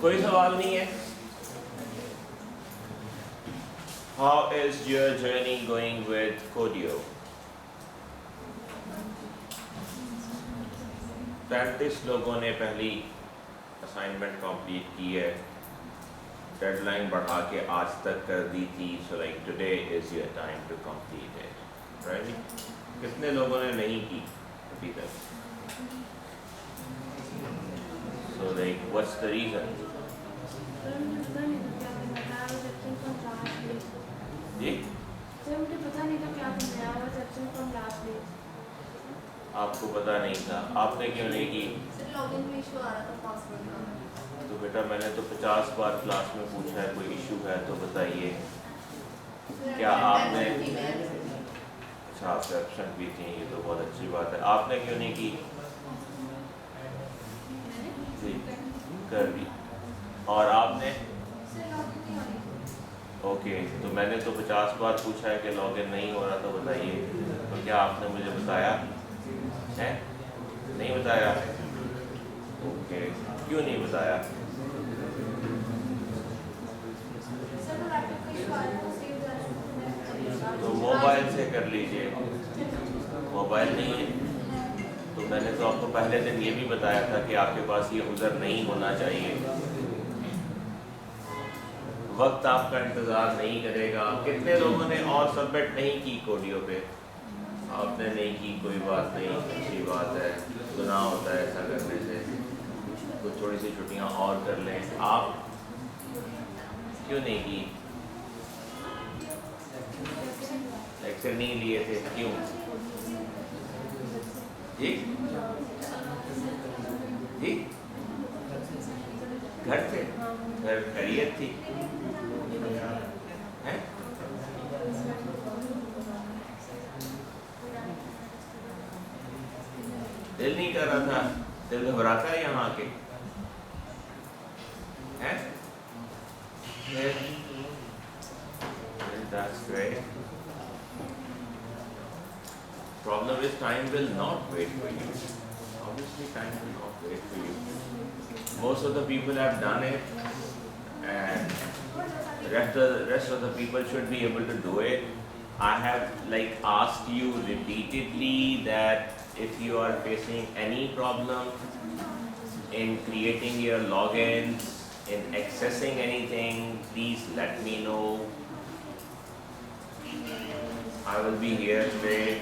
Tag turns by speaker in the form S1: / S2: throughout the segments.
S1: कोई सवाल नहीं है? How is your journey going with Codio? 35 लोगों ने पहली असाइनमेंट कंप्लीट की है, डेडलाइन बढ़ा के आज तक कर दी थी, so like today is your time to complete it, right? कितने लोगों ने नहीं की अभी तक? So like what's the reason? जी?
S2: मुझे पता नहीं था क्या करना है, और सेक्शन फ्रॉम लास्ट डे।
S1: आपको पता नहीं था, आपने क्यों नहीं की?
S2: सर लॉगिन में इशू आ रहा था पासवर्ड का।
S1: तो बेटा मैंने तो 50 बार क्लास में पूछा है, कोई इशू है तो बताइए। क्या आपने? अच्छा आप एब्सेंट भी थी, ये तो बहुत अच्छी बात है। आपने क्यों नहीं की? जी कर दी। और आपने? ओके, तो मैंने तो 50 बार पूछा है कि लॉगिन नहीं हो रहा, तो बताइए। तो क्या आपने मुझे बताया है? नहीं बताया? ओके, क्यों नहीं बताया? तो मोबाइल से कर लीजिए। मोबाइल नहीं है तो मैंने तो आपको पहले दिन ये भी बताया था कि आपके पास ये उज़र नहीं होना चाहिए। वक्त आपका इंतज़ार नहीं करेगा। कितने लोगों ने और सबमिट नहीं की कोडियो पे? आपने नहीं की, कोई बात नहीं, अच्छी बात है, गुनाह होता है ऐसा करने से। तो थोड़ी सी छुट्टियां और कर लें। आप क्यों नहीं की? लेक्चर नहीं लिए थे, क्यों? जी जी घर से? घर खैरियत थी है? दिल नहीं कर रहा था? दिल घबराता है यहाँ आके है? That's great. Problem is time will not wait for you. Obviously time will not wait for you. Most of the people have done it, and rest of the people should be able to do it. I have like asked you repeatedly that if you are facing any problem in creating your logins, in accessing anything, please let me know. I will be here today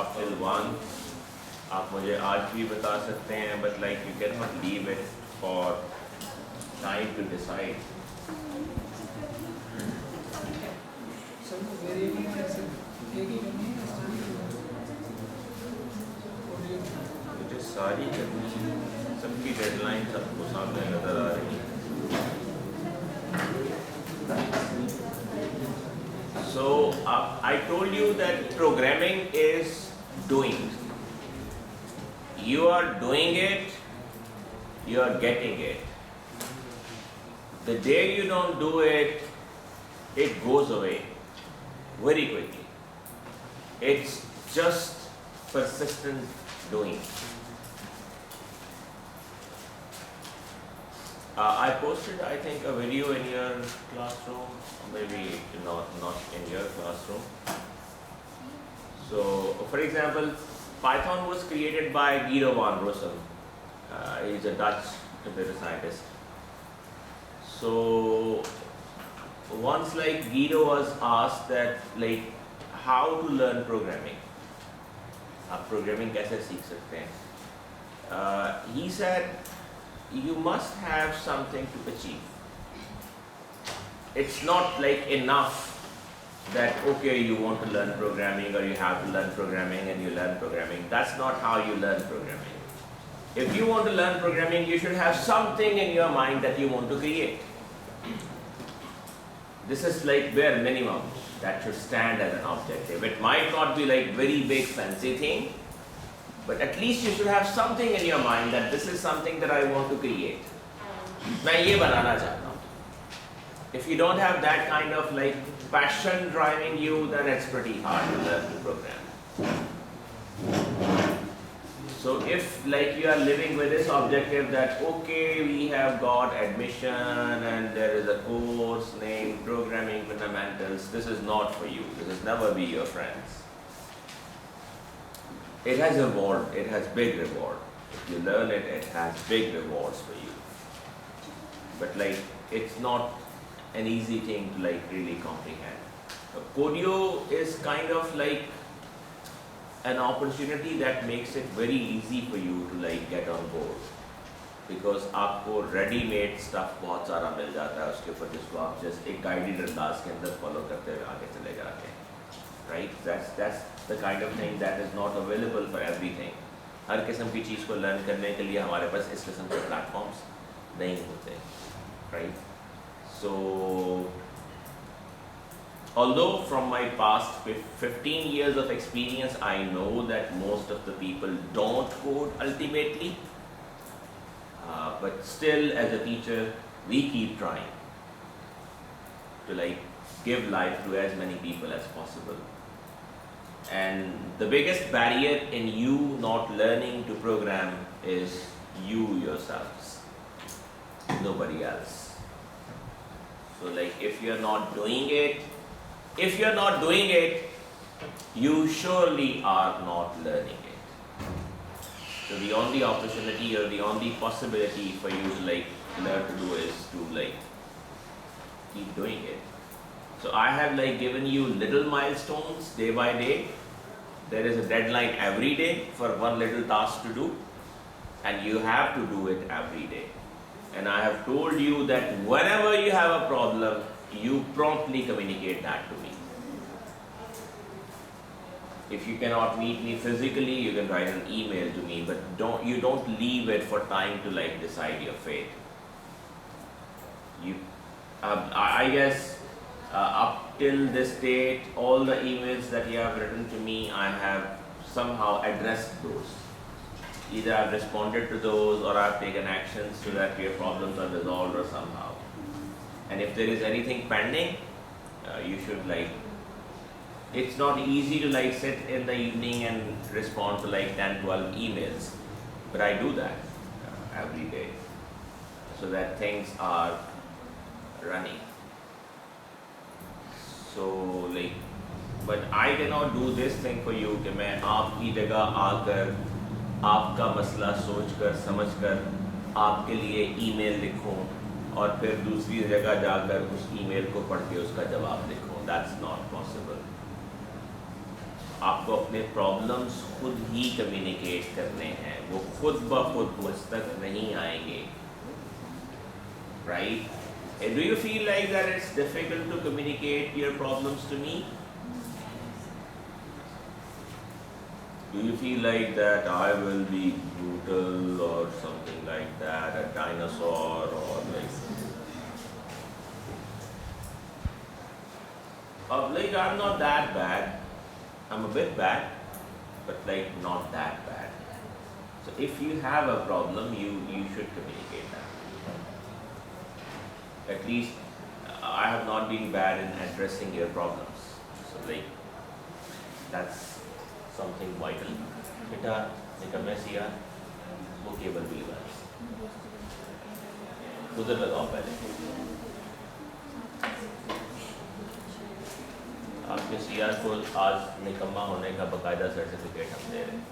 S1: up till 1. आप मुझे आज भी बता सकते हैं, but like you cannot leave it for time to decide. मुझे सारी करनी है, सबकी डेडलाइन सबको सामने नजर आ रही है। So I told you that programming is doing. You are doing it, you are getting it. The day you don't do it, it goes away very quickly. It's just persistent doing. I posted, I think, a video in your classroom, maybe not in your classroom. So, for example, Python was created by Guido van Rossum. He's a Dutch computer scientist. So, once like Guido was asked that like how to learn programming, आप programming कैसे सीख सकते हैं? He said, you must have something to achieve. It's not like enough that okay you want to learn programming or you have to learn programming and you learn programming. That's not how you learn programming. If you want to learn programming, you should have something in your mind that you want to create. This is like bare minimum that should stand as an objective. It might not be like very big fancy thing, but at least you should have something in your mind that this is something that I want to create. मैं ये बनाना चाहता हूँ. If you don't have that kind of like passion driving you, then it's pretty hard to learn to program. So if like you are living with this objective that okay, we have got admission and there is a course named Programming Fundamentals, this is not for you. This will never be your friends. It has reward, it has big reward. If you learn it, it has big rewards for you. But like, it's not an easy thing to like really comprehend. Codio is kind of like an opportunity that makes it very easy for you to like get on board, because आपको ready-made stuff बहुत सारा मिल जाता है उसके ऊपर, जिसको आप just एक guided अंदाज के अंदर follow करते हुए आगे चले जाते हैं, right? That's the kind of thing that is not available for everything. हर किस्म की चीज़ को learn करने के लिए हमारे पास इस किस्म के platforms नहीं होते, right? So although from my past 15 years of experience, I know that most of the people don't code ultimately, but still as a teacher, we keep trying to like give life to as many people as possible. And the biggest barrier in you not learning to program is you yourselves, nobody else. So like if you're not doing it, you surely are not learning it. So the only opportunity or the only possibility for you to like learn to do is to like keep doing it. So I have like given you little milestones day by day. There is a deadline every day for one little task to do, and you have to do it every day. And I have told you that whenever you have a problem, you promptly communicate that to me. If you cannot meet me physically, you can write an email to me, but you don't leave it for time to like decide your fate. I guess up till this date, all the emails that you have written to me, I have somehow addressed those. Either I've responded to those or I've taken actions so that your problems are resolved or somehow. And if there is anything pending, you should like, it's not easy to like sit in the evening and respond to like 10-12 emails, but I do that every day so that things are running. So like, but I cannot do this thing for you कि मैं आपकी जगह आकर आपका मसला सोचकर समझकर आपके लिए ईमेल लिखूं और फिर दूसरी जगह जाकर उस ईमेल को पढ़ के उसका जवाब लिखूं. That's not possible. आपको अपने प्रॉब्लम्स खुद ही कम्युनिकेट करने हैं, वो खुद ब खुद मुझ तक नहीं आएंगे, right? Do you feel like that it's difficult to communicate your problems to me? Do you feel like that I will be brutal or something like that, a dinosaur or like I'm not that bad. I'm a bit bad, but like not that bad. So if you have a problem, you should communicate that. At least I have not been bad in addressing your problems. So like that's something vital. Beta, निकम्मे सिया, वो cable भी लगा उधर लगाओ पहले. आपके CR को आज निकम्मा होने का बकायदा सर्टिफिकेट हम दे रहे हैं.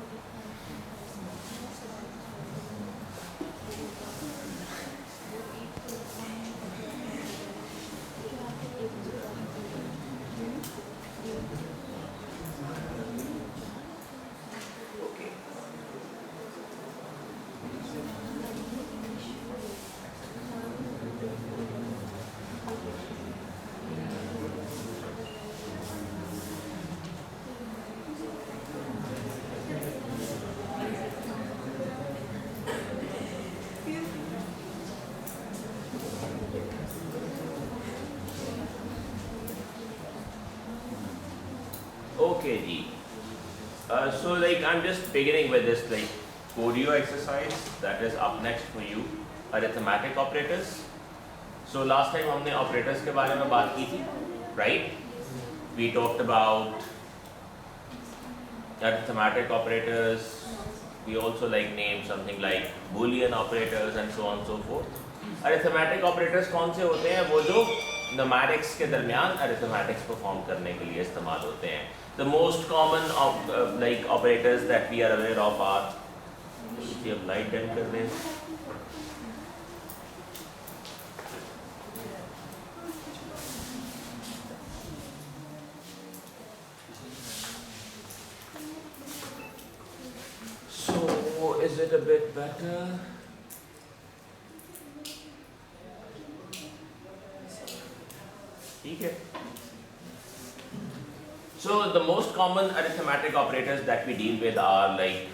S1: Okay, Ji. So like I'm just beginning with this like Codio exercise that is up next for you, arithmetic operators. So last time हमने operators के बारे में बात की थी, right? We talked about arithmetic operators, We also like name something like Boolean operators and so on and so forth. Arithmetic operators कौन से होते हैं? वो जो numerics के दरमियान arithmetics perform करने के लिए इस्तेमाल होते हैं. The most common like operators that we are aware of are, if you have light dim कर दें. So is it a bit better? Okay. So the most common arithmetic operators that we deal with are like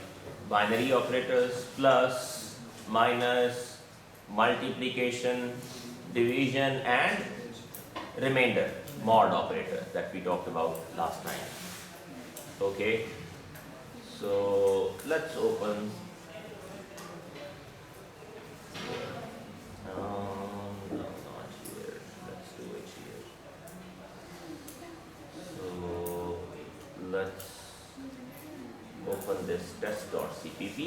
S1: binary operators, plus, minus, multiplication, division, and remainder, mod operator that we talked about last time. Okay. So let's open. No, not here. Let's do it here. So let's open this test.cpp.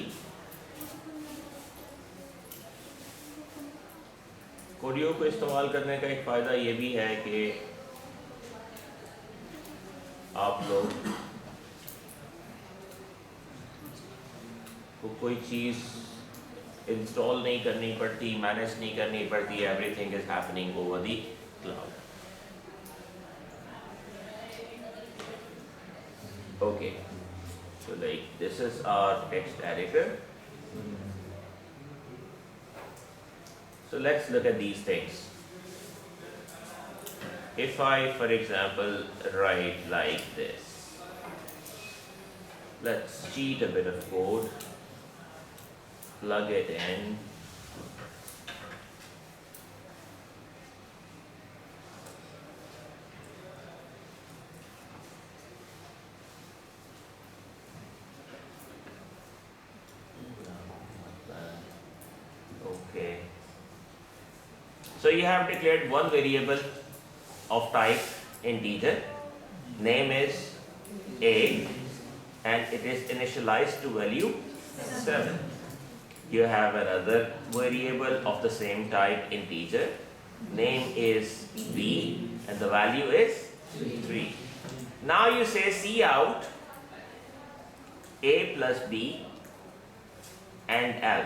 S1: कोडियो को इस्तेमाल करने का एक फ़ायदा ये भी है कि आप लोग को कोई चीज़ इंस्टॉल नहीं करनी पड़ती, मैनेज नहीं करनी पड़ती, everything is happening over the cloud. Okay, so like this is our text editor. So let's look at these things. If I, for example, write like this, let's cheat a bit of code, plug it in. Okay. So you have declared one variable of type integer. Name is A and it is initialized to value 7. You have another variable of the same type integer. Name is B and the value is 3. Now you say cout A plus B and L.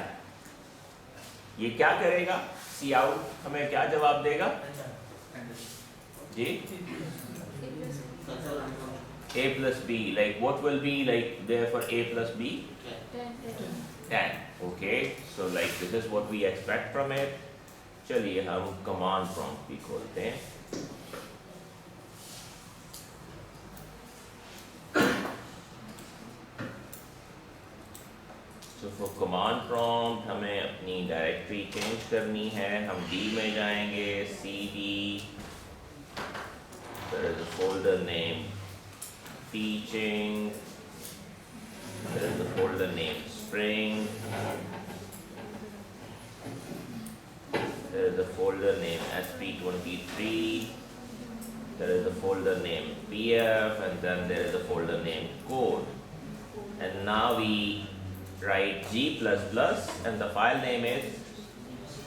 S1: ये क्या करेगा? cout हमें क्या जवाब देगा? जी? A plus B, like what will be like there for A plus B? 10. Okay, so like this is what we expect from it. चलिए हम command prompt भी खोलते हैं. So for command prompt हमें अपनी directory change करनी है. हम D में जाएंगे, CD, there is a folder name teaching, there is a folder name spring, there is a folder name sp23, there is a folder name pf, and then there is a folder name code. And now we write G++ and the file name is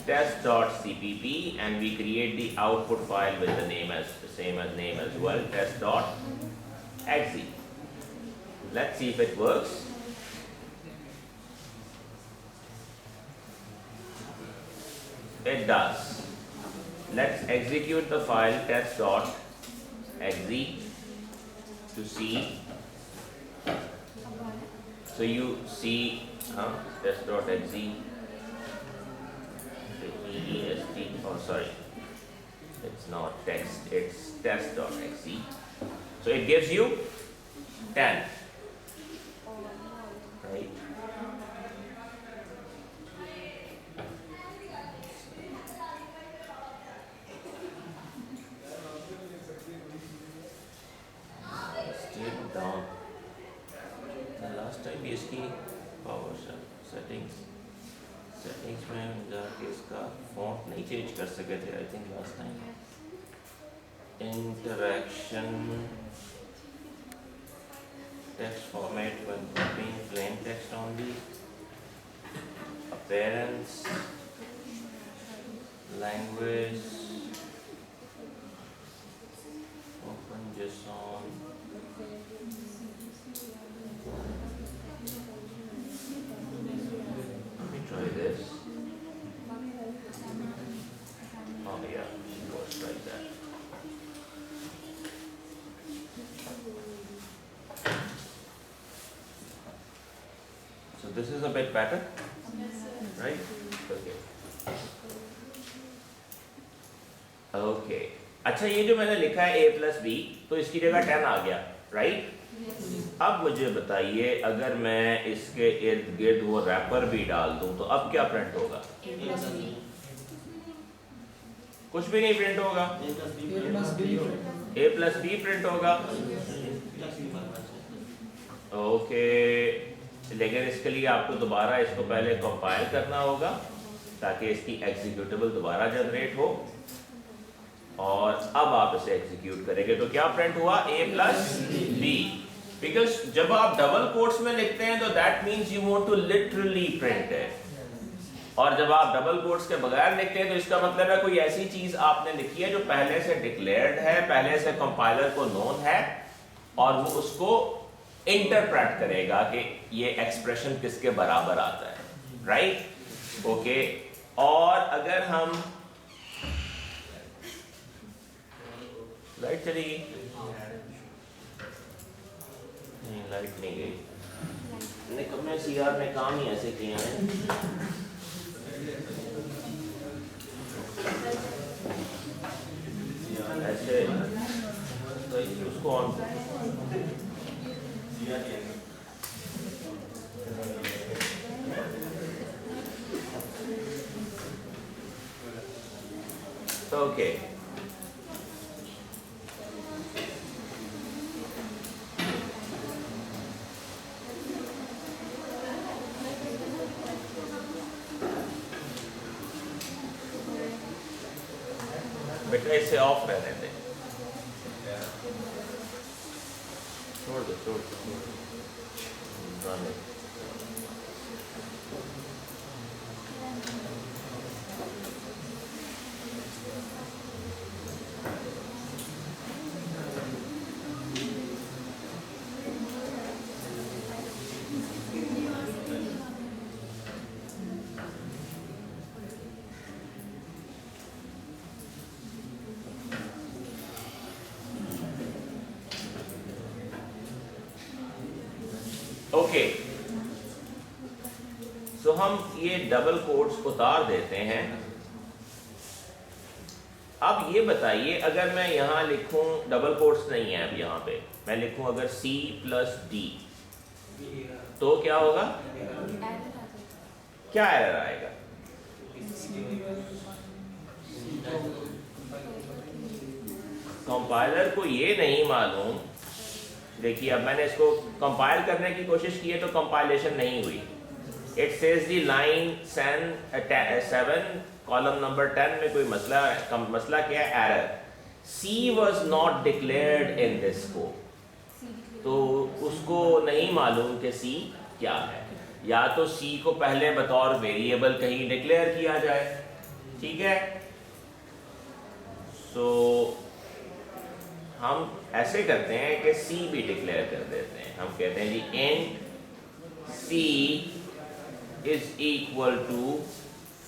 S1: test.cpp, and we create the output file with the name as the same as name as well, test.exe. Let's see if it works. It does. Let's execute the file test.exe to see. So you see test.exe, oh sorry, it's not text, it's test.exe. So it gives you 10, right? Still down. Last time भी इसकी power settings में जाके इसका font नहीं change कर सके थे. I think last time. Interaction, text format when copying plain text only. parents language open JSON let me try this. Oh yeah, it works like that. So this is a bit better, right? Okay. Okay. अच्छा, ये जो मैंने लिखा है a plus B, तो इसकी जगह 10 आ गया, राइट? अब मुझे बताइए, अगर मैं इसके इर्द गिर्द वो रैपर भी डाल दूं तो अब क्या प्रिंट होगा? कुछ भी नहीं प्रिंट होगा। a प्लस बी प्रिंट होगा। ओके, लेकिन इसके लिए आपको दोबारा इसको पहले कंपाइल करना होगा ताकि इसकी एग्जीक्यूटेबल दोबारा जनरेट हो, और अब आप इसे एग्जीक्यूट करेंगे तो क्या प्रिंट हुआ? a plus B. बिकॉज जब आप डबल कोट्स में लिखते हैं तो that means you want to literally print है, और जब आप डबल कोट्स के बगैर लिखते हैं तो इसका मतलब है कोई ऐसी चीज आपने लिखी है जो पहले से डिक्लेयर्ड है, पहले से कंपाइलर को नोन है, और वो उसको इंटरप्रेट करेगा कि ये एक्सप्रेशन किसके बराबर आता है, राइट? ओके, और अगर हम लाइट चली गई? नहीं, लाइट नहीं गई। निकम्मे सीआर ने काम ही ऐसे किए हैं। ऐसे तो उसको ऑन ओके। बेटा इसे ऑफ रहने दे, छोड़ दो। ओके, सो हम ये डबल कोट्स उतार देते हैं। अब ये बताइए, अगर मैं यहां लिखूं, डबल कोट्स नहीं है अब यहां पे, मैं लिखूं अगर C प्लस D, तो क्या होगा? क्या एरर आएगा? कंपाइलर को ये नहीं मालूम। देखिए, अब मैंने इसको कंपाइल करने की कोशिश की है तो कंपाइलेशन नहीं हुई। It says the line 7 column number 10 में कोई मसला क्या है? Error. C was not declared in this scope, तो उसको नहीं मालूम कि C क्या है। या तो C को पहले बतौर वेरिएबल कहीं डिक्लेयर किया जाए, ठीक है? सो हम ऐसे करते हैं कि C भी डिक्लेयर कर देते हैं। हम कहते हैं जी int C is equal to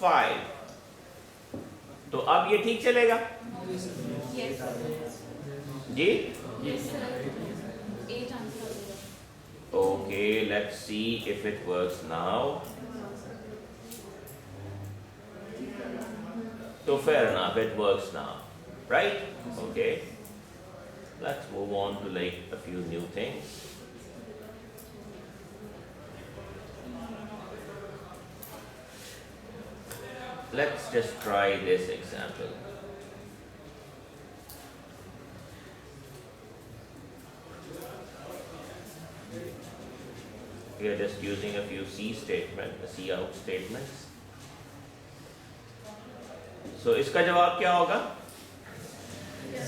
S1: 5। तो अब ये ठीक चलेगा? जी okay, let's see if it works now. तो fair enough, it works now, right? Okay, let's move on to like a few new things. Let's just try this example. We are just using a few C out statements. So इसका जवाब क्या होगा?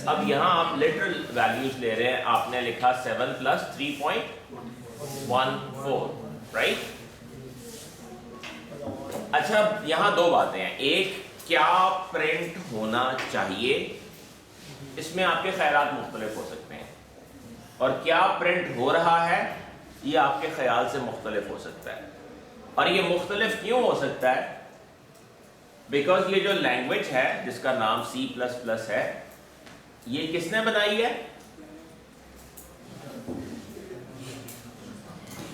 S1: अब यहाँ आप literal values ले रहे हैं। आपने लिखा 7 प्लस 3.14, राइट? अच्छा, यहाँ दो बातें हैं। एक, क्या प्रिंट होना चाहिए, इसमें आपके ख्यालात मुख्तलिफ हो सकते हैं, और क्या प्रिंट हो रहा है ये आपके ख्याल से मुख्तलिफ हो सकता है। और ये मुख्तलिफ क्यों हो सकता है? बिकॉज ये जो लैंग्वेज है जिसका नाम C++ है, ये किसने बनाई है?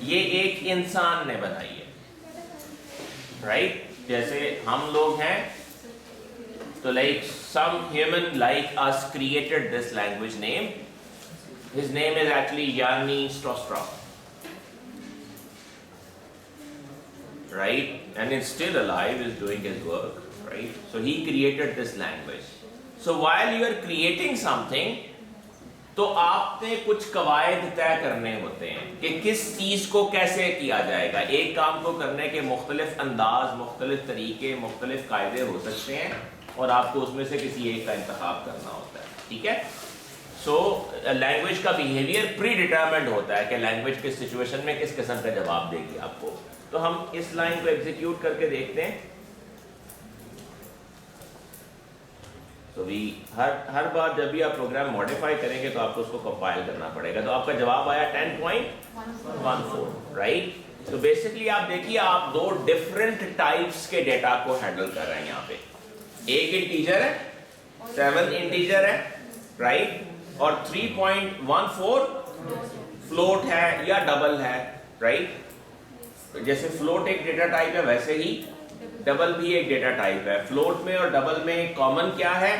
S1: ये एक इंसान ने बनाई है, राइट? जैसे हम लोग हैं तो like some human like us created this language name. His name is actually Yanni Strostrov, right? And is still alive, is doing his work, right? So he created this language. So while you are creating something, तो आपने कुछ कवायद तय करने होते हैं कि किस चीज को कैसे किया जाएगा. एक काम को करने के मुख्तलिफ अंदाज, मुख्तलिफ तरीके, मुख्तलिफ कायदे हो सकते हैं, और आपको उसमें से किसी एक का इंतखाब करना होता है. ठीक है? सो लैंग्वेज का बिहेवियर प्री डिटरमिन्ड होता है कि लैंग्वेज किस सिचुएशन में किस किस्म का जवाब देगी आपको. तो हम इस लाइन को एग्जीक्यूट करके देखते हैं. तो भी हर बार जब भी आप प्रोग्राम मॉडिफाई करेंगे तो आपको उसको कंपाइल करना पड़ेगा. तो आपका जवाब आया 10.14, राइट? तो बेसिकली आप देखिए, आप दो डिफरेंट टाइप्स के डेटा को हैंडल कर रहे हैं यहाँ पे. एक इंटीजर है, 7 इंटीजर है, राइट? और 3.14 फ्लोट है या डबल है, राइट? जैसे फ्लोट एक डेटा टाइप है, वैसे ही डबल भी एक डेटा टाइप है. फ्लोट में और डबल में कॉमन क्या है?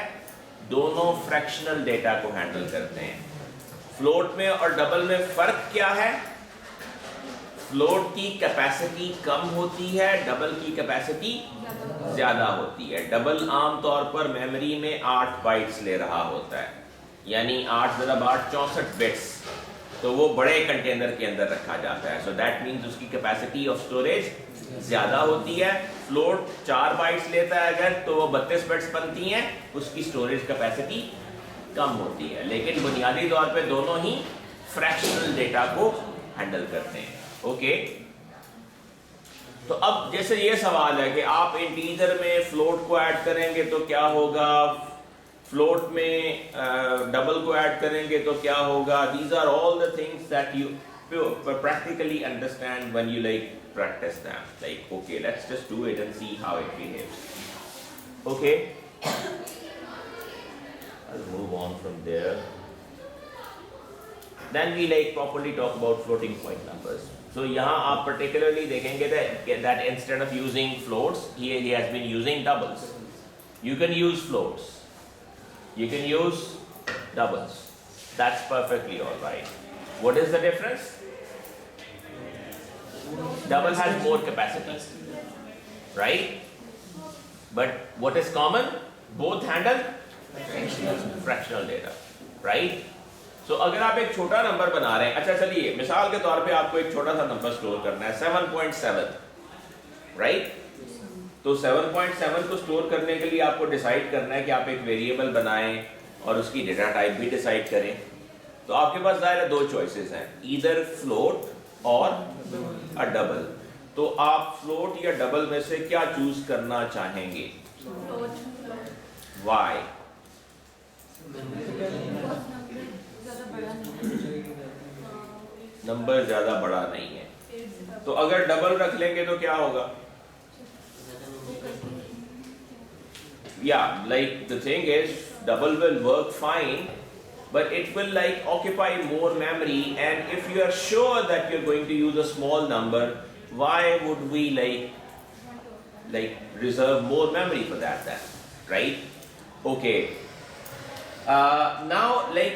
S1: दोनों फ्रैक्शनल डेटा को हैंडल करते हैं. फ्लोट में और डबल में फर्क क्या है? फ्लोट की कैपेसिटी कम होती है, डबल की कैपेसिटी ज्यादा होती है. डबल आमतौर पर मेमोरी में 8 बाइट्स ले रहा होता है, यानी 8 × 8 64 बिट्स. तो वो बड़े कंटेनर के अंदर रखा जाता है. सो दैट मीन्स उसकी कैपेसिटी ऑफ स्टोरेज ज्यादा होती है. फ्लोट 4 बाइट्स लेता है अगर, तो वो 32 बिट्स बनती हैं, उसकी स्टोरेज कैपेसिटी कम होती है. लेकिन बुनियादी तौर पे दोनों ही फ्रैक्शनल डेटा को हैंडल करते हैं. ओके? तो अब जैसे ये सवाल है कि आप इंटीजर में फ्लोट को ऐड करेंगे तो क्या होगा, फ्लोट में डबल को ऐड करेंगे तो क्या होगा. These are all the things that you practically understand when you like practice them. Like, okay, let's just do it and see how it behaves. Okay, I'll move on from there. Then we like properly talk about floating point numbers. So यहाँ आप particularly देखेंगे that instead of using floats, he has been using doubles. You can use floats, you can use doubles. That's perfectly all right. What is the difference? Double has more capacity, right? But what is common? Both handle fractional data, right? So अगर आप एक छोटा number बना रहे हैं, अच्छा चलिए मिसाल के तौर पे आपको एक छोटा सा नंबर स्टोर करना है 7.7, राइट? तो 7.7 को स्टोर करने के लिए आपको डिसाइड करना है कि आप एक वेरिएबल बनाएं और उसकी डेटा टाइप भी डिसाइड करें. तो आपके पास ज़ाहिर 2 चॉइसेस हैं, ईदर फ्लोट और अ डबल. तो आप फ्लोट या डबल में से क्या चूज करना चाहेंगे? वाई? नंबर ज्यादा बड़ा नहीं है. तो अगर डबल रख लेंगे तो क्या होगा? Yeah, like the thing is, double will work fine, but it will like occupy more memory, and if you are sure that you're going to use a small number, why would we like reserve more memory for that then, right? Okay. Now like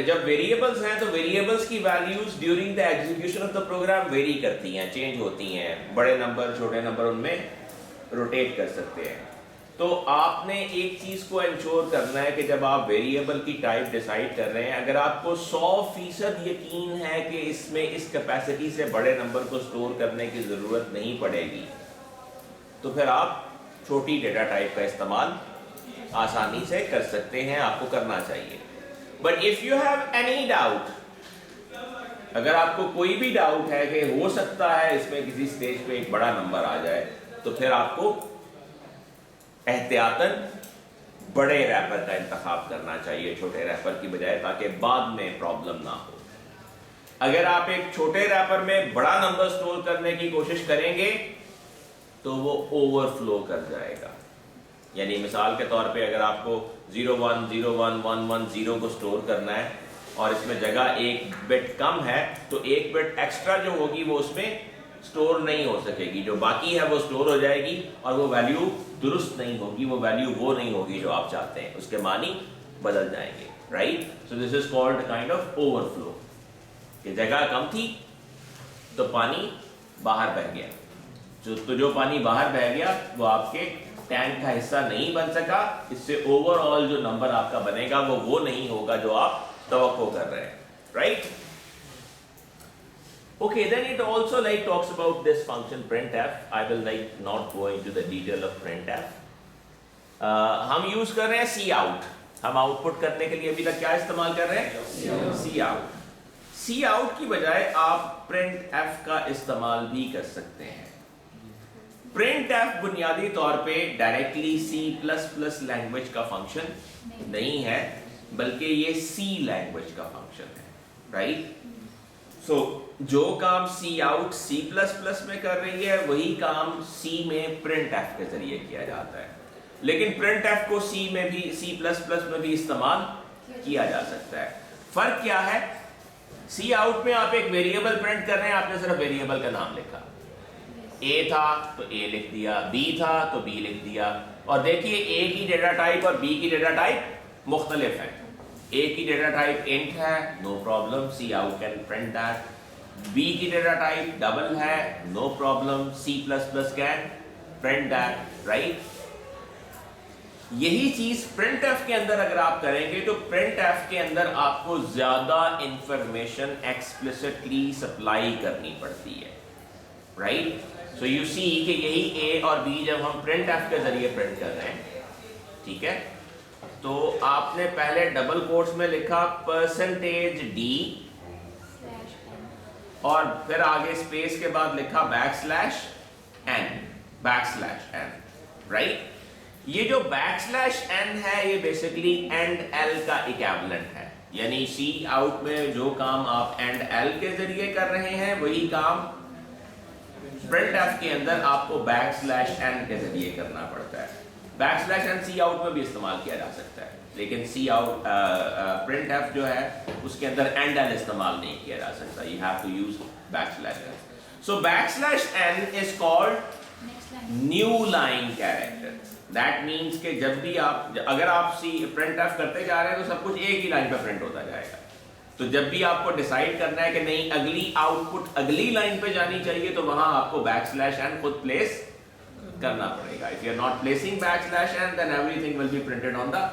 S1: जब variables हैं तो variables की values during the execution of the program vary करती हैं, change होती हैं. बड़े number छोटे नंबर उनमें rotate कर सकते हैं. तो आपने एक चीज को इंश्योर करना है कि जब आप वेरिएबल की टाइप डिसाइड कर रहे हैं, अगर आपको 100% यकीन है कि इसमें इस कैपेसिटी से बड़े नंबर को स्टोर करने की जरूरत नहीं पड़ेगी, तो फिर आप छोटी डेटा टाइप का इस्तेमाल आसानी से कर सकते हैं, आपको करना चाहिए. But if you have any doubt, अगर आपको कोई भी डाउट है कि हो सकता है इसमें किसी स्टेज पे एक बड़ा नंबर आ जाए, तो फिर आपको एहतियातन बड़े रैपर का इंतखाब करना चाहिए छोटे रैपर की बजाय, ताकि बाद में प्रॉब्लम ना हो। अगर आप एक छोटे रैपर में बड़ा नंबर स्टोर करने की कोशिश करेंगे तो वो ओवरफ्लो कर जाएगा। यानी मिसाल के तौर पे अगर आपको 01011110 को स्टोर करना है और इसमें जगह एक बिट कम है, तो एक बिट एक्स्ट्रा जो होगी वो उसमें स्टोर नहीं हो सकेगी, जो बाकी है वो स्टोर हो जाएगी और वो वैल्यू दुरुस्त नहीं होगी, वो वैल्यू वो नहीं होगी जो आप चाहते हैं, उसके मानी बदल जाएंगे, right. So this is called kind of overflow, कि जगह कम थी तो पानी बाहर बह गया, जो पानी बाहर बह गया वो आपके टैंक का हिस्सा नहीं बन सका, इससे ओवरऑल जो नंबर आपका बनेगा वो नहीं होगा जो आप तवक्को कर रहे हैं, right. Okay, then it also like talks about this function printf. I will like not go into the detail of printf. हम यूज कर रहे हैं सी आउट। हम आउटपुट करने के लिए अभी तक क्या इस्तेमाल कर रहे हैं? सी आउट। सी आउट की बजाय आप प्रिंट एफ का इस्तेमाल भी कर सकते हैं। प्रिंट एफ बुनियादी तौर पे डायरेक्टली C++ लैंग्वेज का फंक्शन नहीं है, बल्कि ये सी लैंग्वेज का फंक्शन है, राइट। सो जो काम सी आउट C++ में कर रही है वही काम सी में प्रिंट एफ के जरिए किया जाता है, लेकिन प्रिंट एफ को सी में भी C++ में भी इस्तेमाल किया जा सकता है। फर्क क्या है? सी आउट में आप एक वेरिएबल प्रिंट कर रहे हैं, आपने सिर्फ वेरिएबल का नाम लिखा, ए था तो ए लिख दिया, बी था तो बी लिख दिया, और देखिए ए की डेटा टाइप और बी की डेटा टाइप मुख्तलिफ है। ए की डेटा टाइप इंट है, no problem, cout can print that. B की डेटा टाइप डबल है, no problem, C++ can print that, right. यही चीज प्रिंट एफ के अंदर अगर आप करेंगे तो प्रिंट एफ के अंदर आपको ज्यादा इंफॉर्मेशन एक्सप्लिसिटली सप्लाई करनी पड़ती है, राइट। सो यू सी कि यही ए और बी जब हम प्रिंट एफ के जरिए प्रिंट कर रहे हैं, ठीक है, तो आपने पहले डबल कोट्स में लिखा %d और फिर आगे स्पेस के बाद लिखा \n, राइट। ये जो \n है ये बेसिकली एंड एल का इक्विवेलेंट है, यानी सी आउट में जो काम आप एंड एल के जरिए कर रहे हैं वही काम प्रिंट एफ के अंदर आपको \n के जरिए करना पड़ता है। \n सी आउट में भी इस्तेमाल किया जा सकता है, लेकिन सी आउट प्रिंट एफ जो है उसके अंदर एंड एल इस्तेमाल नहीं किया जा सकता, you have to use \n। So \n is called new line character. That means कि जब भी आप अगर आप सी प्रिंट एफ करते जा रहे हैं तो सब कुछ एक ही लाइन पे प्रिंट होता जाएगा, तो जब भी आपको डिसाइड करना है कि नहीं अगली आउटपुट अगली लाइन पे जानी चाहिए तो वहां आपको \n खुद प्लेस करना पड़ेगा। If you are not placing \n then everything will be printed on the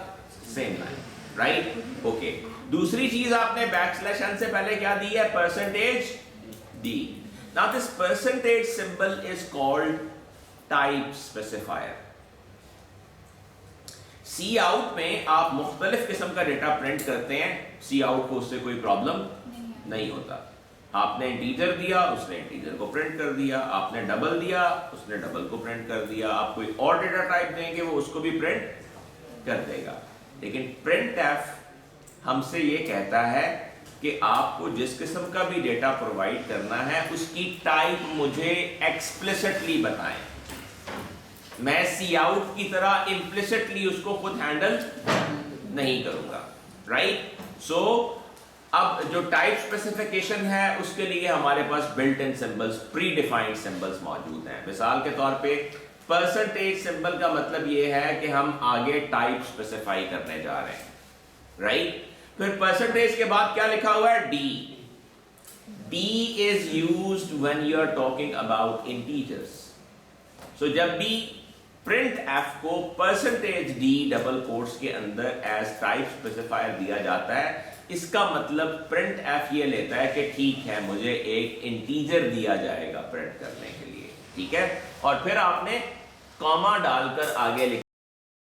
S1: same line, right? Okay. दूसरी चीज आपने \n से पहले क्या दी है? %d. Now this percentage symbol is called type specifier. Cout में आप मुख्तलिफ किस्म का डेटा प्रिंट करते हैं, सी आउट को उससे कोई प्रॉब्लम नहीं होता। आपने इंटीजर दिया, उसने इंटीजर को प्रिंट कर दिया, आपने डबल दिया, उसने डबल को प्रिंट कर दिया, आप कोई और डेटा टाइप देंगे वो उसको भी प्रिंट कर देगा। लेकिन प्रिंट एफ हमसे ये कहता है कि आपको जिस किस्म का भी डेटा प्रोवाइड करना है उसकी टाइप मुझे एक्सप्लिसिटली बताएं, मैं सी आउट की तरह इम्प्लिसिटली उसको खुद हैंडल नहीं करूंगा, राइट। सो अब जो टाइप स्पेसिफिकेशन है उसके लिए हमारे पास built in symbols, pre defined symbols मौजूद हैं। मिसाल के तौर पे % सिंबल का मतलब ये है कि हम आगे टाइप स्पेसिफाई करने जा रहे हैं, राइट। फिर % के बाद क्या लिखा हुआ है? d is used when you are talking about integers. So जब भी प्रिंट एफ को %d डबल कोट्स के अंदर एज टाइप स्पेसिफायर दिया जाता है, इसका मतलब प्रिंट एफ ये लेता है कि ठीक है मुझे एक इंटीजर दिया जाएगा प्रिंट करने के लिए, ठीक है, और फिर आपने कॉमा डालकर आगे